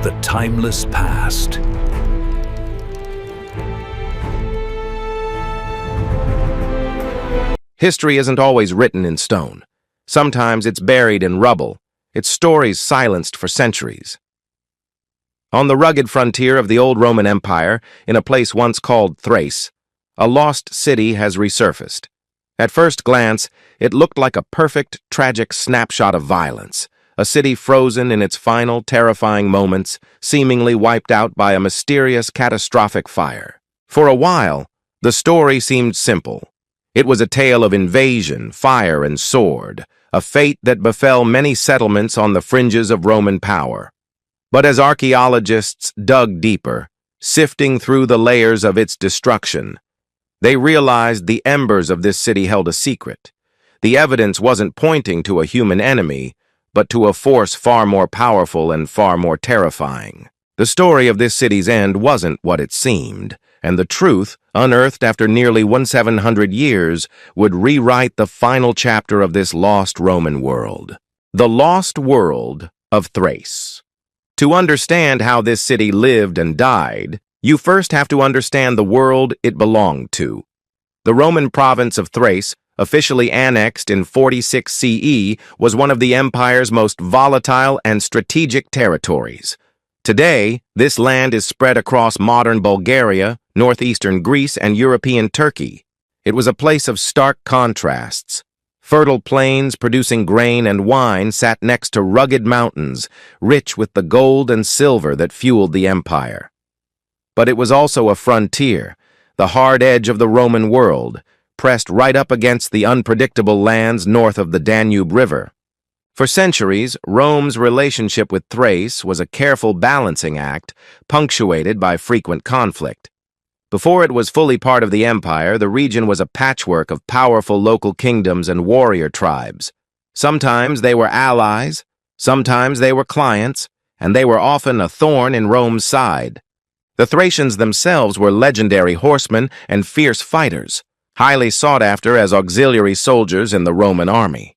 the timeless past. History isn't always written in stone. Sometimes it's buried in rubble, its stories silenced for centuries. On the rugged frontier of the old Roman Empire, in a place once called Thrace, a lost city has resurfaced. At first glance, it looked like a perfect, tragic snapshot of violence, a city frozen in its final, terrifying moments, seemingly wiped out by a mysterious, catastrophic fire. For a while, the story seemed simple. It was a tale of invasion, fire, and sword, a fate that befell many settlements on the fringes of Roman power. But as archaeologists dug deeper, sifting through the layers of its destruction, they realized the embers of this city held a secret. The evidence wasn't pointing to a human enemy, but to a force far more powerful and far more terrifying. The story of this city's end wasn't what it seemed, and the truth, unearthed after nearly 1700 years, would rewrite the final chapter of this lost Roman world. The lost world of Thrace. To understand how this city lived and died, you first have to understand the world it belonged to. The Roman province of Thrace, officially annexed in 46 CE, was one of the empire's most volatile and strategic territories. Today, this land is spread across modern Bulgaria, northeastern Greece, and European Turkey. It was a place of stark contrasts. Fertile plains producing grain and wine sat next to rugged mountains, rich with the gold and silver that fueled the empire. But it was also a frontier, the hard edge of the Roman world, pressed right up against the unpredictable lands north of the Danube River. For centuries, Rome's relationship with Thrace was a careful balancing act, punctuated by frequent conflict. Before it was fully part of the empire, the region was a patchwork of powerful local kingdoms and warrior tribes. Sometimes they were allies, sometimes they were clients, and they were often a thorn in Rome's side. The Thracians themselves were legendary horsemen and fierce fighters, highly sought after as auxiliary soldiers in the Roman army.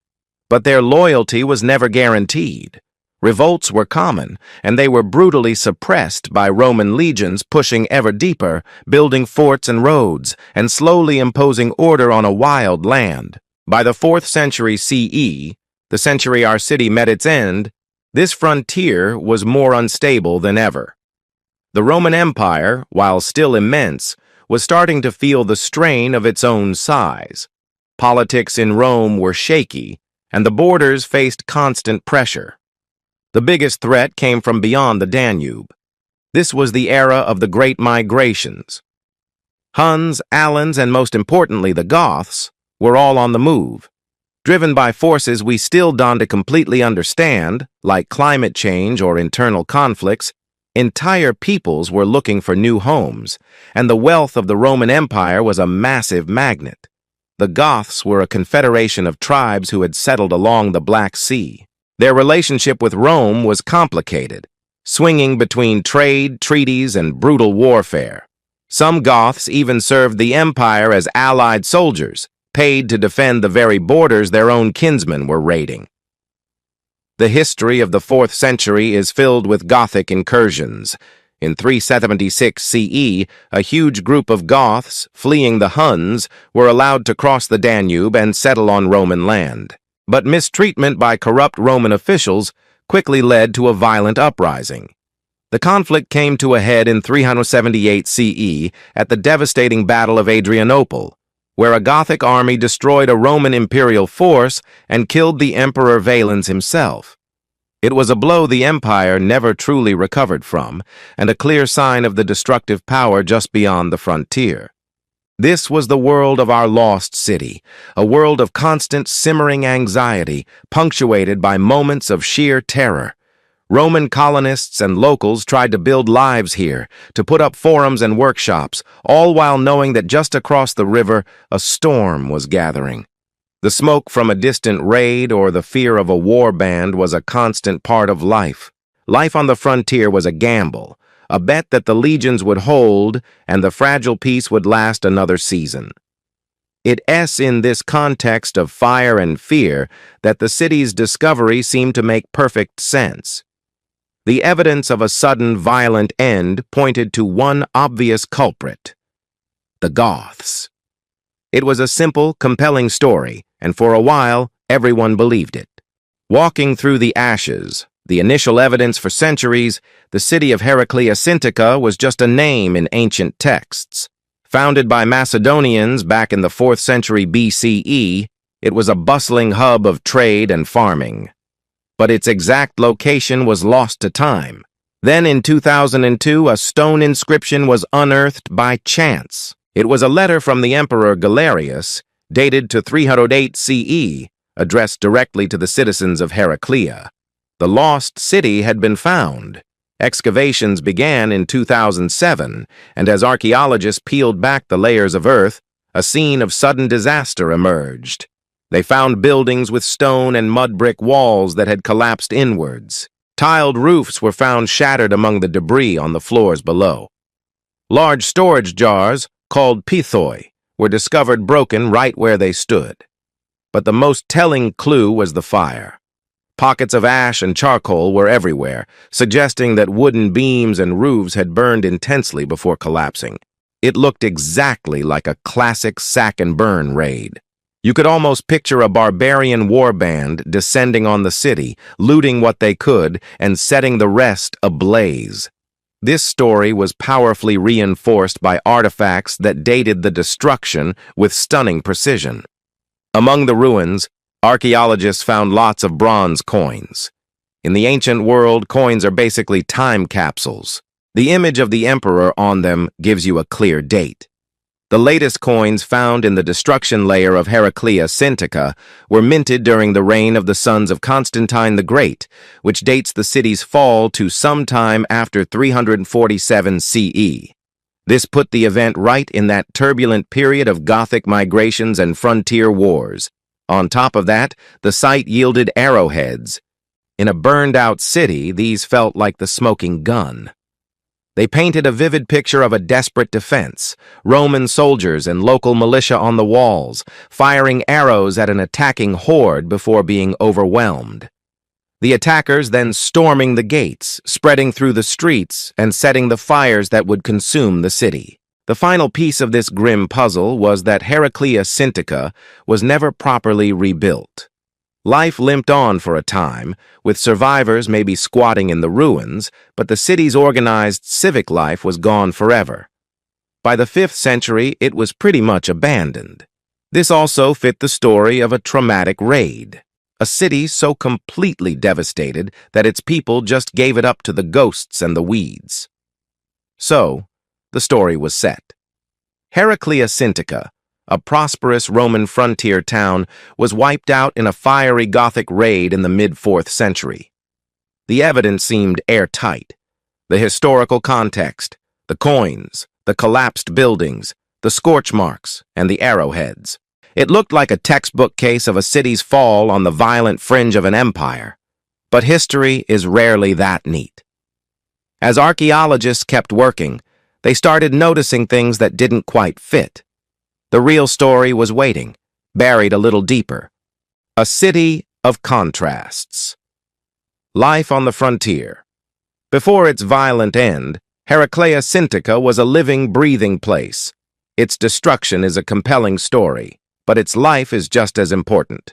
But their loyalty was never guaranteed. Revolts were common, and they were brutally suppressed by Roman legions pushing ever deeper, building forts and roads, and slowly imposing order on a wild land. By the 4th century CE, the century our city met its end, this frontier was more unstable than ever. The Roman Empire, while still immense, was starting to feel the strain of its own size. Politics in Rome were shaky, and the borders faced constant pressure. The biggest threat came from beyond the Danube. This was the era of the Great Migrations. Huns, Alans, and most importantly the Goths, were all on the move. Driven by forces we still don't completely understand, like climate change or internal conflicts, entire peoples were looking for new homes, and the wealth of the Roman Empire was a massive magnet. The Goths were a confederation of tribes who had settled along the Black Sea. Their relationship with Rome was complicated, swinging between trade, treaties, and brutal warfare. Some Goths even served the empire as allied soldiers, paid to defend the very borders their own kinsmen were raiding. The history of the 4th century is filled with Gothic incursions. In 376 CE, a huge group of Goths, fleeing the Huns, were allowed to cross the Danube and settle on Roman land. But mistreatment by corrupt Roman officials quickly led to a violent uprising. The conflict came to a head in 378 CE at the devastating Battle of Adrianople, where a Gothic army destroyed a Roman imperial force and killed the Emperor Valens himself. It was a blow the empire never truly recovered from, and a clear sign of the destructive power just beyond the frontier. This was the world of our lost city, a world of constant simmering anxiety, punctuated by moments of sheer terror. Roman colonists and locals tried to build lives here, to put up forums and workshops, all while knowing that just across the river, a storm was gathering. The smoke from a distant raid or the fear of a war band was a constant part of life. Life on the frontier was a gamble, a bet that the legions would hold and the fragile peace would last another season. It's in this context of fire and fear that the city's discovery seemed to make perfect sense. The evidence of a sudden violent end pointed to one obvious culprit: the Goths. It was a simple, compelling story, and for a while, everyone believed it. Walking through the ashes, the initial evidence for centuries, the city of Heraclea Sintica was just a name in ancient texts. Founded by Macedonians back in the 4th century BCE, it was a bustling hub of trade and farming. But its exact location was lost to time. Then in 2002, a stone inscription was unearthed by chance. It was a letter from the Emperor Galerius, dated to 308 CE, addressed directly to the citizens of Heraclea. The lost city had been found. Excavations began in 2007, and as archaeologists peeled back the layers of earth, a scene of sudden disaster emerged. They found buildings with stone and mud brick walls that had collapsed inwards. Tiled roofs were found shattered among the debris on the floors below. Large storage jars, called pithoi, were discovered broken right where they stood. But the most telling clue was the fire. Pockets of ash and charcoal were everywhere, suggesting that wooden beams and roofs had burned intensely before collapsing. It looked exactly like a classic sack-and-burn raid. You could almost picture a barbarian warband descending on the city, looting what they could, and setting the rest ablaze. This story was powerfully reinforced by artifacts that dated the destruction with stunning precision. Among the ruins, archaeologists found lots of bronze coins. In the ancient world, coins are basically time capsules. The image of the emperor on them gives you a clear date. The latest coins found in the destruction layer of Heraclea Sintica were minted during the reign of the sons of Constantine the Great, which dates the city's fall to sometime after 347 CE. This put the event right in that turbulent period of Gothic migrations and frontier wars. On top of that, the site yielded arrowheads. In a burned-out city, these felt like the smoking gun. They painted a vivid picture of a desperate defense, Roman soldiers and local militia on the walls, firing arrows at an attacking horde before being overwhelmed. The attackers then storming the gates, spreading through the streets, and setting the fires that would consume the city. The final piece of this grim puzzle was that Heraclea Sintica was never properly rebuilt. Life limped on for a time, with survivors maybe squatting in the ruins, but the city's organized civic life was gone forever. By the 5th century, it was pretty much abandoned. This also fit the story of a traumatic raid. A city so completely devastated that its people just gave it up to the ghosts and the weeds. So, the story was set. Heraclea Sintica, a prosperous Roman frontier town, was wiped out in a fiery Gothic raid in the mid-4th century. The evidence seemed airtight. The historical context, the coins, the collapsed buildings, the scorch marks, and the arrowheads. It looked like a textbook case of a city's fall on the violent fringe of an empire. But history is rarely that neat. As archaeologists kept working, they started noticing things that didn't quite fit. The real story was waiting, buried a little deeper. A city of contrasts. Life on the frontier. Before its violent end, Heraclea Sintica was a living, breathing place. Its destruction is a compelling story, but its life is just as important.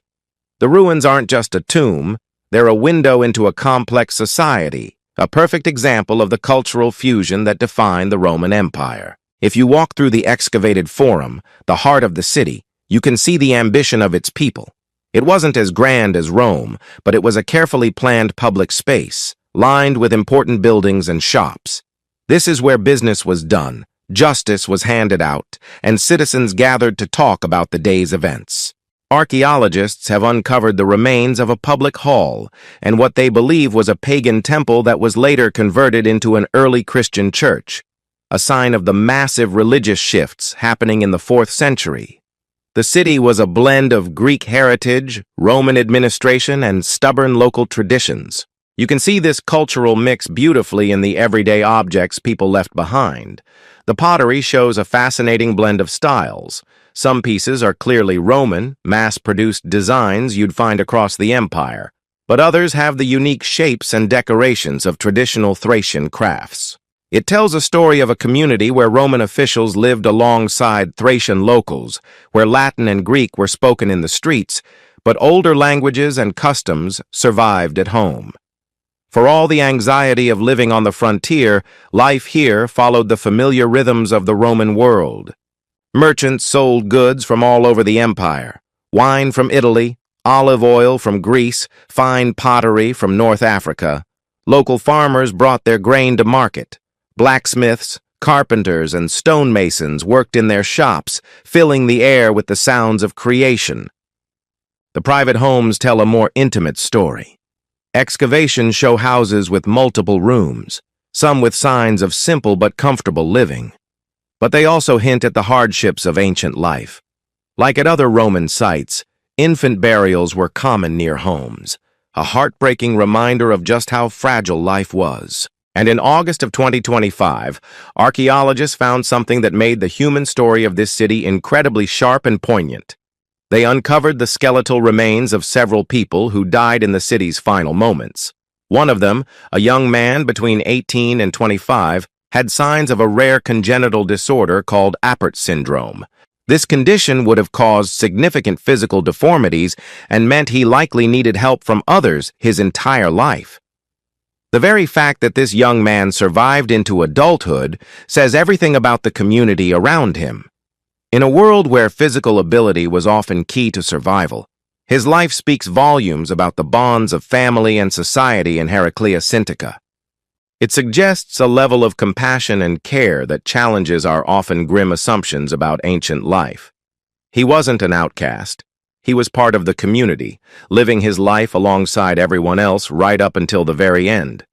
The ruins aren't just a tomb, they're a window into a complex society, a perfect example of the cultural fusion that defined the Roman Empire. If you walk through the excavated forum, the heart of the city, you can see the ambition of its people. It wasn't as grand as Rome, but it was a carefully planned public space, lined with important buildings and shops. This is where business was done, justice was handed out, and citizens gathered to talk about the day's events. Archaeologists have uncovered the remains of a public hall and what they believe was a pagan temple that was later converted into an early Christian church, a sign of the massive religious shifts happening in the 4th century. The city was a blend of Greek heritage, Roman administration, and stubborn local traditions. You can see this cultural mix beautifully in the everyday objects people left behind. The pottery shows a fascinating blend of styles. Some pieces are clearly Roman, mass-produced designs you'd find across the empire. but others have the unique shapes and decorations of traditional Thracian crafts. It tells a story of a community where Roman officials lived alongside Thracian locals, where Latin and Greek were spoken in the streets, but older languages and customs survived at home. For all the anxiety of living on the frontier, life here followed the familiar rhythms of the Roman world. Merchants sold goods from all over the empire: wine from Italy, olive oil from Greece, fine pottery from North Africa. Local farmers brought their grain to market. Blacksmiths, carpenters, and stonemasons worked in their shops, filling the air with the sounds of creation. The private homes tell a more intimate story. Excavations show houses with multiple rooms, some with signs of simple but comfortable living. But they also hint at the hardships of ancient life. Like at other Roman sites, infant burials were common near homes, a heartbreaking reminder of just how fragile life was. And in August of 2025, archaeologists found something that made the human story of this city incredibly sharp and poignant. They uncovered the skeletal remains of several people who died in the city's final moments. One of them, a young man between 18 and 25, had signs of a rare congenital disorder called Apert syndrome. This condition would have caused significant physical deformities and meant he likely needed help from others his entire life. The very fact that this young man survived into adulthood says everything about the community around him. In a world where physical ability was often key to survival, his life speaks volumes about the bonds of family and society in Heraclea Sintica. It suggests a level of compassion and care that challenges our often grim assumptions about ancient life. He wasn't an outcast. He was part of the community, living his life alongside everyone else right up until the very end.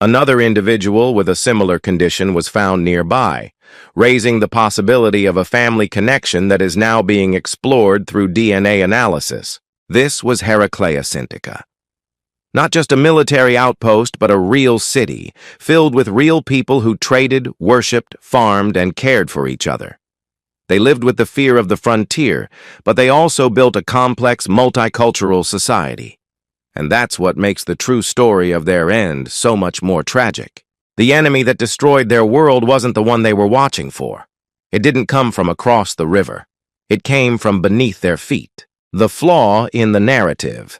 Another individual with a similar condition was found nearby, raising the possibility of a family connection that is now being explored through DNA analysis. This was Heraclea Sintica. Not just a military outpost, but a real city, filled with real people who traded, worshipped, farmed, and cared for each other. They lived with the fear of the frontier, but they also built a complex, multicultural society. And that's what makes the true story of their end so much more tragic. The enemy that destroyed their world wasn't the one they were watching for. It didn't come from across the river. It came from beneath their feet. The flaw in the narrative.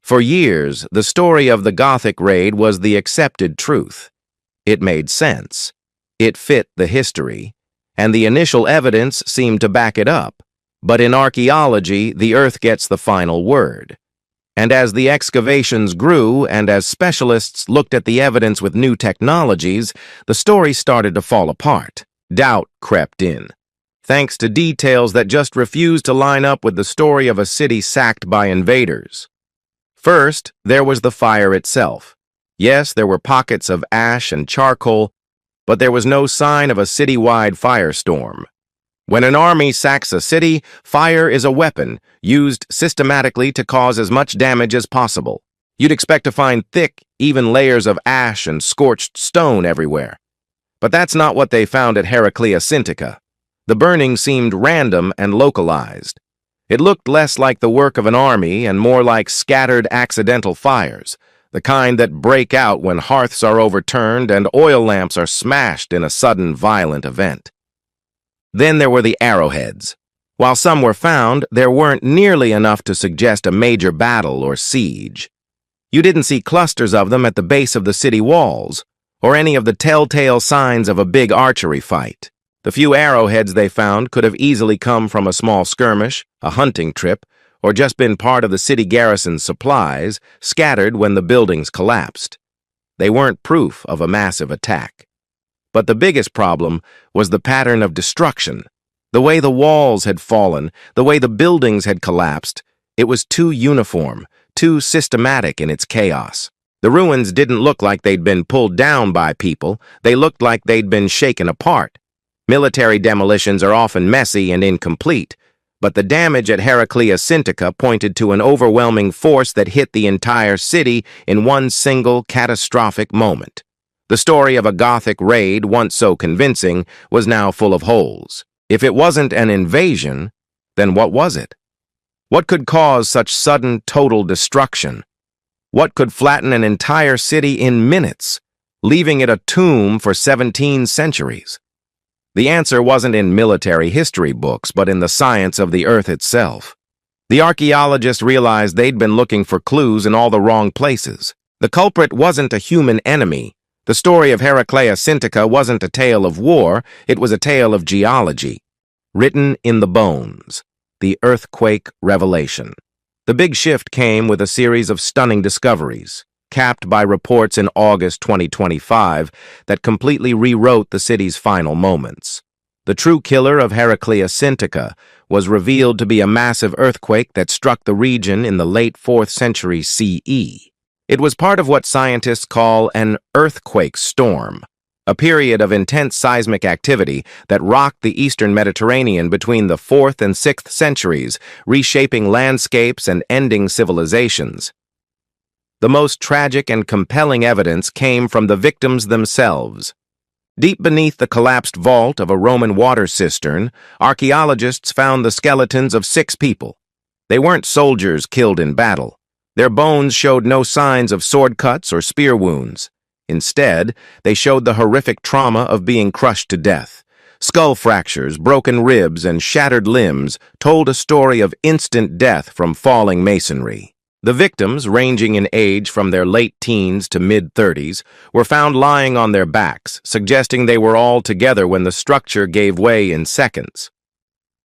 For years, the story of the Gothic raid was the accepted truth. It made sense. It fit the history, and the initial evidence seemed to back it up. But in archaeology, the earth gets the final word. And as the excavations grew and as specialists looked at the evidence with new technologies, the story started to fall apart. Doubt crept in, thanks to details that just refused to line up with the story of a city sacked by invaders. First, there was the fire itself. Yes, there were pockets of ash and charcoal, but there was no sign of a citywide firestorm. When an army sacks a city, fire is a weapon used systematically to cause as much damage as possible. You'd expect to find thick, even layers of ash and scorched stone everywhere. But that's not what they found at Heraclea Sintica. The burning seemed random and localized. It looked less like the work of an army and more like scattered accidental fires, the kind that break out when hearths are overturned and oil lamps are smashed in a sudden violent event. Then there were the arrowheads. While some were found, there weren't nearly enough to suggest a major battle or siege. You didn't see clusters of them at the base of the city walls, or any of the telltale signs of a big archery fight. The few arrowheads they found could have easily come from a small skirmish, a hunting trip, or just been part of the city garrison's supplies, scattered when the buildings collapsed. They weren't proof of a massive attack. But the biggest problem was the pattern of destruction. The way the walls had fallen, the way the buildings had collapsed, it was too uniform, too systematic in its chaos. The ruins didn't look like they'd been pulled down by people, they looked like they'd been shaken apart. Military demolitions are often messy and incomplete, but the damage at Heraclea Sintica pointed to an overwhelming force that hit the entire city in one single catastrophic moment. The story of a Gothic raid, once so convincing, was now full of holes. If it wasn't an invasion, then what was it? What could cause such sudden, total destruction? What could flatten an entire city in minutes, leaving it a tomb for 17 centuries? The answer wasn't in military history books, but in the science of the Earth itself. The archaeologists realized they'd been looking for clues in all the wrong places. The culprit wasn't a human enemy. The story of Heraclea Sintica wasn't a tale of war, it was a tale of geology. Written in the bones. The earthquake revelation. The big shift came with a series of stunning discoveries, capped by reports in August 2025 that completely rewrote the city's final moments. The true killer of Heraclea Sintica was revealed to be a massive earthquake that struck the region in the late 4th century CE. It was part of what scientists call an earthquake storm, a period of intense seismic activity that rocked the eastern Mediterranean between the 4th and 6th centuries, reshaping landscapes and ending civilizations. The most tragic and compelling evidence came from the victims themselves. Deep beneath the collapsed vault of a Roman water cistern, archaeologists found the skeletons of 6 people. They weren't soldiers killed in battle. Their bones showed no signs of sword cuts or spear wounds. Instead, they showed the horrific trauma of being crushed to death. Skull fractures, broken ribs, and shattered limbs told a story of instant death from falling masonry. The victims, ranging in age from their late teens to mid-30s, were found lying on their backs, suggesting they were all together when the structure gave way in seconds.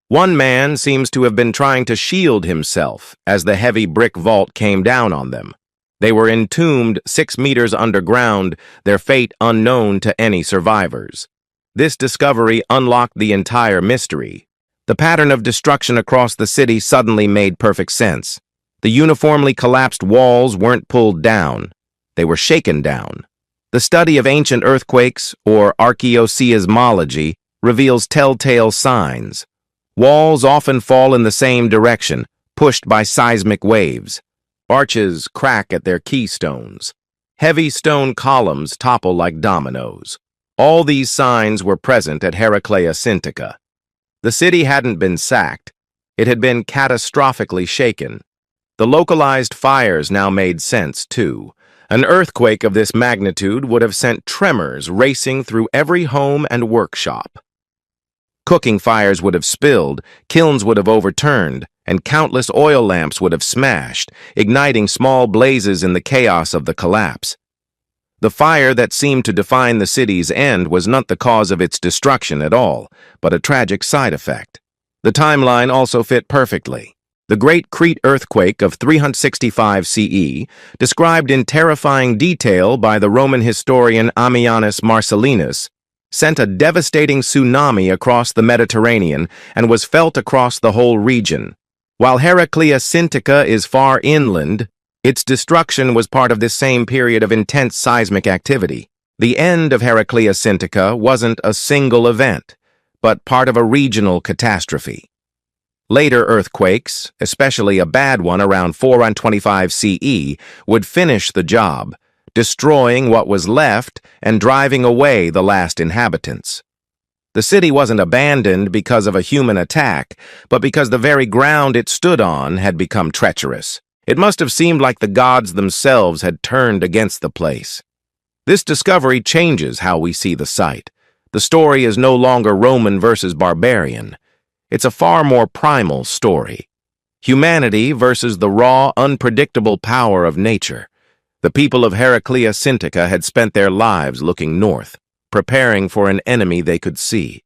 One man seems to have been trying to shield himself as the heavy brick vault came down on them. They were entombed 6 meters underground, their fate unknown to any survivors. This discovery unlocked the entire mystery. The pattern of destruction across the city suddenly made perfect sense. The uniformly collapsed walls weren't pulled down. They were shaken down. The study of ancient earthquakes, or archaeoseismology, reveals telltale signs. Walls often fall in the same direction, pushed by seismic waves. Arches crack at their keystones. Heavy stone columns topple like dominoes. All these signs were present at Heraclea Sintica. The city hadn't been sacked. It had been catastrophically shaken. The localized fires now made sense, too. An earthquake of this magnitude would have sent tremors racing through every home and workshop. Cooking fires would have spilled, kilns would have overturned, and countless oil lamps would have smashed, igniting small blazes in the chaos of the collapse. The fire that seemed to define the city's end was not the cause of its destruction at all, but a tragic side effect. The timeline also fit perfectly. The Great Crete earthquake of 365 CE, described in terrifying detail by the Roman historian Ammianus Marcellinus, sent a devastating tsunami across the Mediterranean and was felt across the whole region. While Heraclea Sintica is far inland, its destruction was part of this same period of intense seismic activity. The end of Heraclea Sintica wasn't a single event, but part of a regional catastrophe. Later earthquakes, especially a bad one around 425 CE, would finish the job, destroying what was left and driving away the last inhabitants. The city wasn't abandoned because of a human attack, but because the very ground it stood on had become treacherous. It must have seemed like the gods themselves had turned against the place. This discovery changes how we see the site. The story is no longer Roman versus barbarian. It's a far more primal story. Humanity versus the raw, unpredictable power of nature. The people of Heraclea Sintica had spent their lives looking north, preparing for an enemy they could see.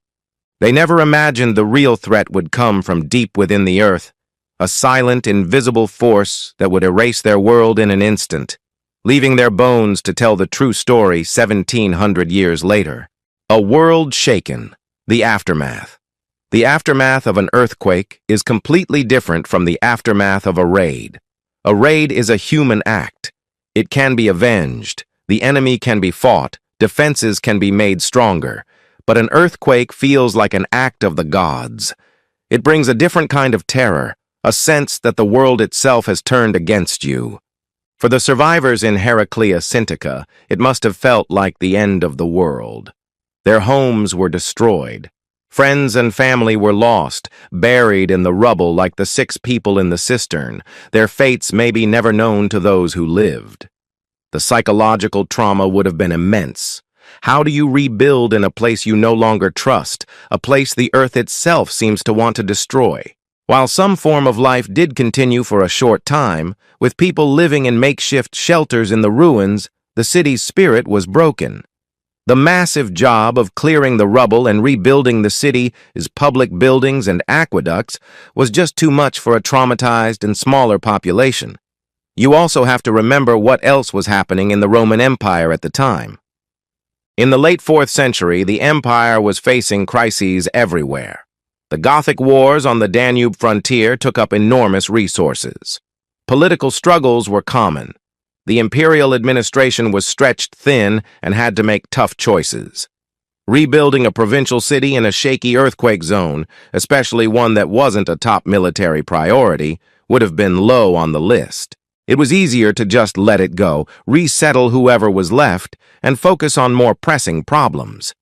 They never imagined the real threat would come from deep within the earth, a silent, invisible force that would erase their world in an instant, leaving their bones to tell the true story 1,700 years later. A world shaken, the aftermath. The aftermath of an earthquake is completely different from the aftermath of a raid. A raid is a human act. It can be avenged, the enemy can be fought, defenses can be made stronger, but an earthquake feels like an act of the gods. It brings a different kind of terror, a sense that the world itself has turned against you. For the survivors in Heraclea Sintica, it must have felt like the end of the world. Their homes were destroyed. Friends and family were lost, buried in the rubble like the 6 people in the cistern, their fates maybe never known to those who lived. The psychological trauma would have been immense. How do you rebuild in a place you no longer trust, a place the earth itself seems to want to destroy? While some form of life did continue for a short time, with people living in makeshift shelters in the ruins, the city's spirit was broken. The massive job of clearing the rubble and rebuilding the city's public buildings and aqueducts was just too much for a traumatized and smaller population. You also have to remember what else was happening in the Roman Empire at the time. In the late 4th century, the empire was facing crises everywhere. The Gothic wars on the Danube frontier took up enormous resources. Political struggles were common. The imperial administration was stretched thin and had to make tough choices. Rebuilding a provincial city in a shaky earthquake zone, especially one that wasn't a top military priority, would have been low on the list. It was easier to just let it go, resettle whoever was left, and focus on more pressing problems.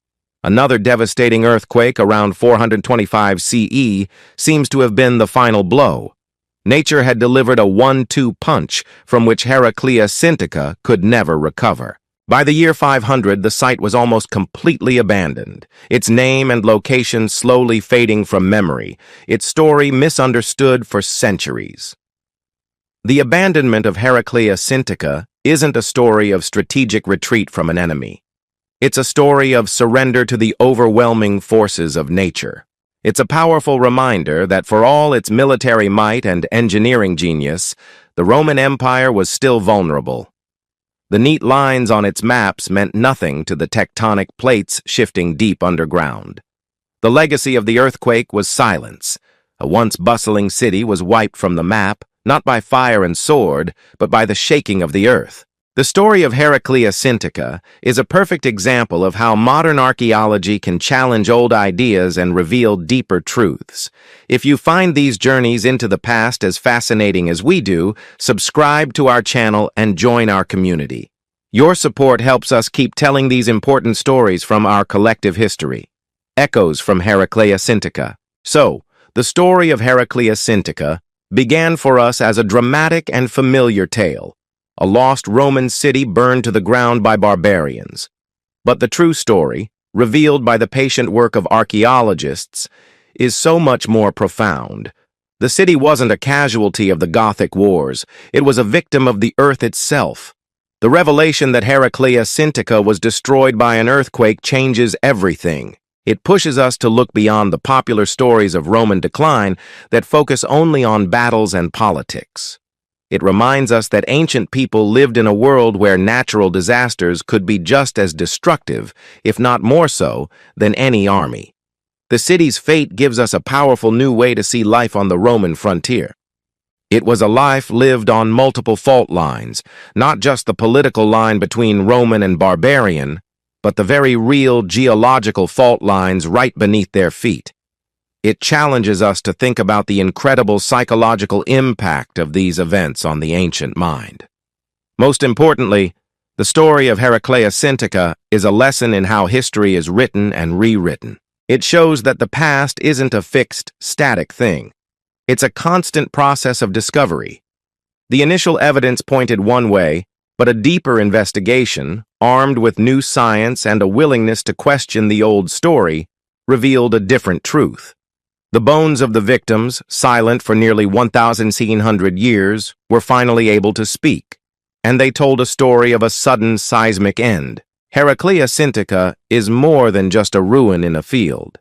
Another devastating earthquake around 425 CE seems to have been the final blow. Nature had delivered a 1-2 punch from which Heraclea Sintica could never recover. By the year 500, the site was almost completely abandoned, its name and location slowly fading from memory, its story misunderstood for centuries. The abandonment of Heraclea Sintica isn't a story of strategic retreat from an enemy. It's a story of surrender to the overwhelming forces of nature. It's a powerful reminder that for all its military might and engineering genius, the Roman Empire was still vulnerable. The neat lines on its maps meant nothing to the tectonic plates shifting deep underground. The legacy of the earthquake was silence. A once bustling city was wiped from the map, not by fire and sword, but by the shaking of the earth. The story of Heraclea Sintica is a perfect example of how modern archaeology can challenge old ideas and reveal deeper truths. If you find these journeys into the past as fascinating as we do, subscribe to our channel and join our community. Your support helps us keep telling these important stories from our collective history. Echoes from Heraclea Sintica. So, the story of Heraclea Sintica began for us as a dramatic and familiar tale. A lost Roman city burned to the ground by barbarians. But the true story, revealed by the patient work of archaeologists, is so much more profound. The city wasn't a casualty of the Gothic wars, it was a victim of the earth itself. The revelation that Heraclea Sintica was destroyed by an earthquake changes everything. It pushes us to look beyond the popular stories of Roman decline that focus only on battles and politics. It reminds us that ancient people lived in a world where natural disasters could be just as destructive, if not more so, than any army. The city's fate gives us a powerful new way to see life on the Roman frontier. It was a life lived on multiple fault lines, not just the political line between Roman and barbarian, but the very real geological fault lines right beneath their feet. It challenges us to think about the incredible psychological impact of these events on the ancient mind. Most importantly, the story of Heraclea Sintica is a lesson in how history is written and rewritten. It shows that the past isn't a fixed, static thing. It's a constant process of discovery. The initial evidence pointed one way, but a deeper investigation, armed with new science and a willingness to question the old story, revealed a different truth. The bones of the victims, silent for nearly 1,700 years, were finally able to speak, and they told a story of a sudden seismic end. Heraclea Sintica is more than just a ruin in a field.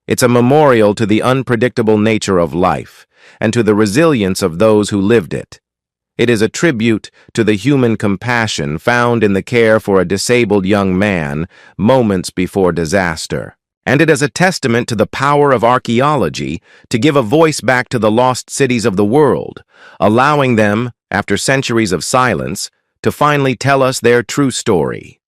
It's a memorial to the unpredictable nature of life and to the resilience of those who lived it. It is a tribute to the human compassion found in the care for a disabled young man moments before disaster. And it is a testament to the power of archaeology to give a voice back to the lost cities of the world, allowing them, after centuries of silence, to finally tell us their true story.